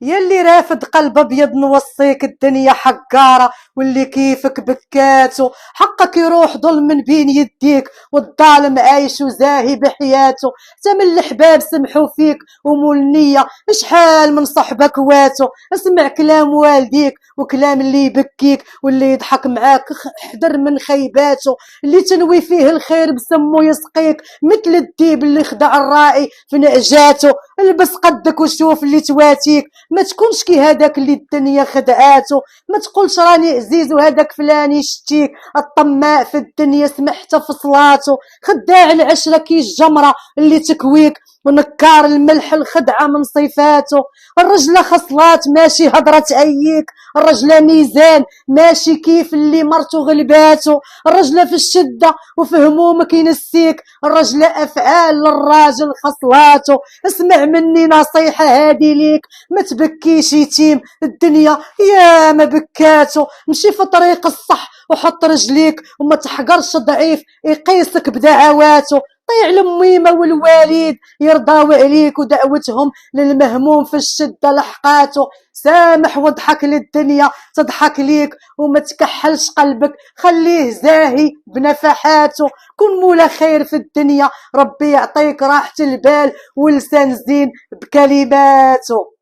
يلي رافد قلب ابيض نوصيك الدنيا حقارة، واللي كيفك بكاتو حقك يروح ظلم من بين يديك، والظالم عايش وزاهي بحياته. حتى من الحباب سمحوا فيك ومول النية، شحال من صحبك واتو. اسمع كلام والديك وكلام اللي يبكيك واللي يضحك معاك، احذر من خيباته. اللي تنوي فيه الخير بسمو يسقيك، مثل الديب اللي خدع الراعي في نعجاته. البس قدك وشوف اللي تواتيك، ما تكونش كي هذاك اللي الدنيا خدعاته. ما تقولش راني عزيز وهذاك فلان يشتيك، الطماع في الدنيا سمحت في صلاته. خداع العشرة كي الجمرة اللي تكويك، ونكار الملح الخدعة من صفاته. الرجلة خصلات ماشي هضرة تعييك، الرجلة ميزان ماشي كيف اللي مرتو غلباتو. الرجلة في الشدة وفي همومك ينسيك، الرجلة أفعال للراجل خصلاتو. اسمع مني نصيحة هادي ليك، ما تبكيش يتيم، الدنيا يا ما بكاتو. مشي في طريق الصح وحط رجليك، وما تحقرش ضعيف يقيسك بدعواتو. طيع الميمة والوالد يرضاو عليك، ودعوتهم للمهموم في الشدة لحقاتو. سامح واضحك للدنيا تضحك ليك، وما تكحلش قلبك خليه زاهي بنفحاته. كن مولا خير في الدنيا، ربي يعطيك راحة البال ولسان زين بكلماته.